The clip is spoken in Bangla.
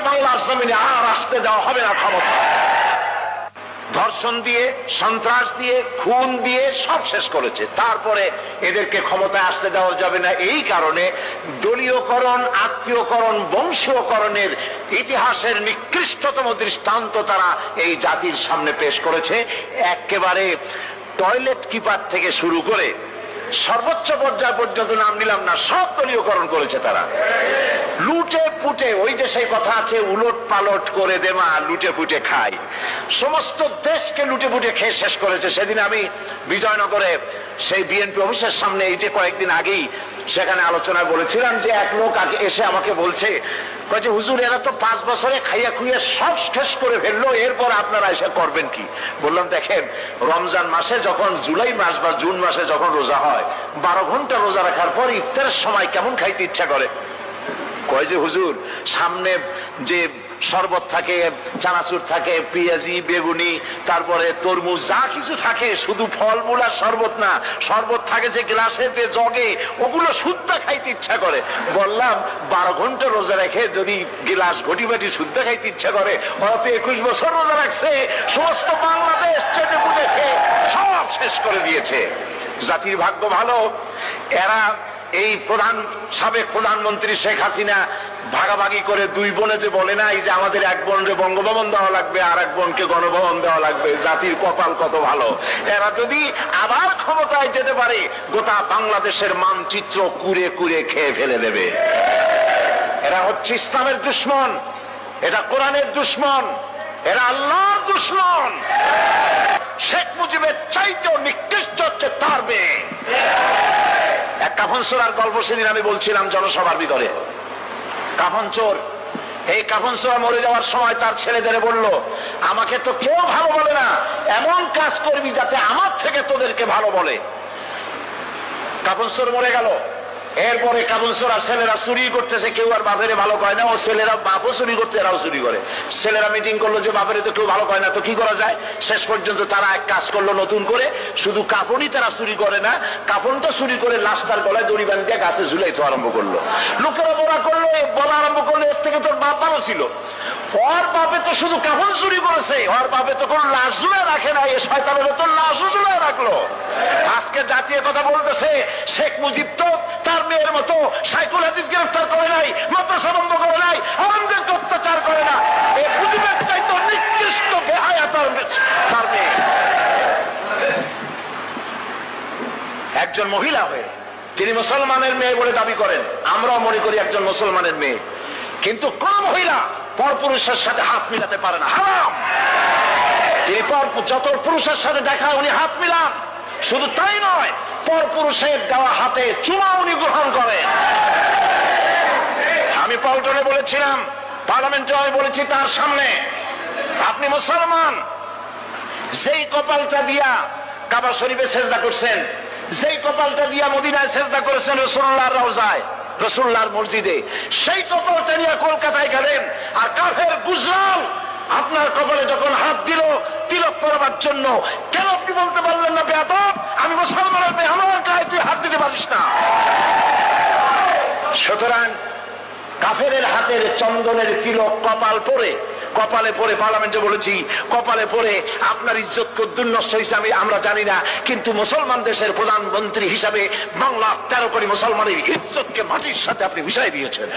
বাংলার জমিনে আর আসতে দেওয়া হবে না ক্ষমতা। ধর্ষণ দিয়ে, সন্ত্রাস দিয়ে, খুন দিয়ে সব শেষ করেছে। তারপরে এদেরকে ক্ষমতায় আসতে দেওয়া যাবে না, এই কারণে দলীয়করণ, আত্মীয়করণ, বংশীয়করণের ইতিহাসের নিকৃষ্টতম দৃষ্টান্ত তারা এই জাতির সামনে পেশ করেছে। একেবারে টয়লেট কিপার থেকে শুরু করে সর্বোচ্চ পর্যায় পর্যন্ত নাম নিলাম না, সব দলীয়করণ করেছে তারা। লুটে পুটে, ওই যে সেই কথা আছে, উলট পালট করে দেমা লুটে পুটে খায়, সমস্ত দেশকে লুটে পুটে খেয়ে শেষ করেছে। সেদিন আমি বিজয়নগরে সেই বিএনপি অফিসের সামনে, এই যে কয়েকদিন আগেই সেখানে আলোচনায় বলেছিলাম যে এক লোক আগে এসে আমাকে বলছে, যে হুজুর এরা তো 5 বছরে খাইয়া খুইয়া সব শেষ করে ফেললো, এরপর আপনারা এসে করবেন কি? বললাম দেখেন, রমজান মাসে যখন, জুলাই মাস বা জুন মাসে যখন রোজা হয়, 12 ঘন্টা রোজা রাখার পর ইফতারের সময় কেমন খাইতে ইচ্ছা করে? কয় যে হুজুর সামনে যে শরবত থাকে, চানাচুর থাকে, পেঁয়াজি, বেগুনি, তারপরে তরমুজ, যা কিছু থাকে, শুধু ফলমূল আর শরবত না, শরবত থাকে যে গ্লাসে, যে জগে, ওগুলো শুদ্ধ খাইতে ইচ্ছা করে। বললাম 12 ঘন্টা রোজা রেখে যদি গ্লাস ঘটি বাটি শুদ্ধ খাইতে ইচ্ছা করে, ওরা তো 21 বছর রোজা রাখছে, সমস্ত বাংলাদেশ চেটে পুটে খেয়ে সব শেষ করে দিয়েছে। জাতির ভাগ্য ভালো, এরা এই সাবেক প্রধানমন্ত্রী শেখ হাসিনা ভাগাভাগি করে 2 বোনে যে বলে না, এই যে আমাদের এক বোনকে বঙ্গভবন দেওয়া লাগবে আর এক বোনকে গণভবন দেওয়া লাগবে, জাতির কপাল কত ভালো। এরা যদি আবার ক্ষমতায় যেতে পারে, গোটা বাংলাদেশের মানচিত্র কুরে কুরে খেয়ে ফেলে দেবে। এরা হচ্ছে ইসলামের দুশমন, এটা কোরআনের দুশমন, এরা আল্লাহর দুশমন। শেখ মুজিবের চাইতেও নিকৃষ্ট হচ্ছে তার মেয়ে। এক কাফন চোরার গল্প সেদিন আমি বলছিলাম জনসভার ভিতরে। কাফন চোর, এই কাফন চোর মরে যাওয়ার সময় তার ছেলেদের বলল, আমাকে তো কেউ ভালো বলে না, এমন কাজ করবি যাতে আমার থেকে তোদেরকে ভালো বলে। কাফন চোর মরে গেল। এরপরে কাফন চোর আর ছেলেরা চুরি করতেছে, কেউ আর বাপেরে ভালো কয় না, ও ছেলেরা বাপও চুরি করতে, এরাও চুরি করে। ছেলেরা মিটিং করলো যে বাপেরে তো কেউ ভালো কয় না, তো কি করা যায়? শেষ পর্যন্ত তারা এক কাজ করলো নতুন করে, শুধু কাপড়ই তারা চুরি করে না, কাপড়টা চুরি করে লাশটার গলায় দড়ি বাঁধিয়ে গাছে ঝুলাইতে আরম্ভ করলো। লোকেরা বলা আরম্ভ করলো, এর থেকে তোর বাপ ভালো ছিল। ওর বাপে তো শুধু কাপড় চুরি করেছে, ওর বাপে তো কোন লাশ ঝুলে রাখে না, এ শয়তানের তো লাশও ঝুলে রাখলো। আজকে জাতীয় কথা বলতেছে, শেখ মুজিব তো তার মেয়ের মতো সাইকুল হাদিস গ্রেফতার করে নাই, মাদ্রাসা বন্ধ করে নাই, আলেমদেরকে অত্যাচার করে না। এই মুজিবের চাইতে নিকৃষ্ট বেহায়া তার মেয়ে। একজন মহিলা হয়ে তিনি মুসলমানের মেয়ে বলে দাবি করেন, আমরাও মনে করি একজন মুসলমানের মেয়ে, কিন্তু কোন মহিলা পরপুরুষের সাথে হাত মিলাতে পারে না, হারাম। তিনি যত পুরুষের সাথে দেখা উনি হাত মিলান, শুধু তাই নয়, পরপুরুষের দেওয়া হাতে চুমা উনি গ্রহণ করেন। আমি পল্টনে বলেছিলাম, পার্লামেন্টে আমি বলেছি তার সামনে, আপনি মুসলমান, যেই কপালটা দিয়া কাবা শরীফে সেজদা করছেন, যেই কপালটা দিয়া মদিনায় সেজদা করেছেন রাসূলুল্লাহর রওজায়, রাসূলুল্লাহর মসজিদে, সেই কপালটা নিয়ে কলকাতায় গেলেন, আর কাফের গুজরাল আপনার কপালে যখন হাত দিল তিলক পরাবার জন্য, কেন আপনি বলতে পারলেন না, বেয়াদব, আমি মুসলমানের মেয়ে, আমার গায়ে তুই হাত দিতে পারিস না? সুতরাং কাফেরের হাতের চন্দনের তিলক কপালে পরে পার্লামেন্টে বলেছি, কপালে পরে আপনার ইজ্জত কদ্দুর নষ্ট হয়েছে আমরা জানি না, কিন্তু মুসলমান দেশের প্রধানমন্ত্রী হিসাবে বাংলার 13 কোটি মুসলমানের ইজ্জতকে মাটির সাথে আপনি মিশাই দিয়েছেন।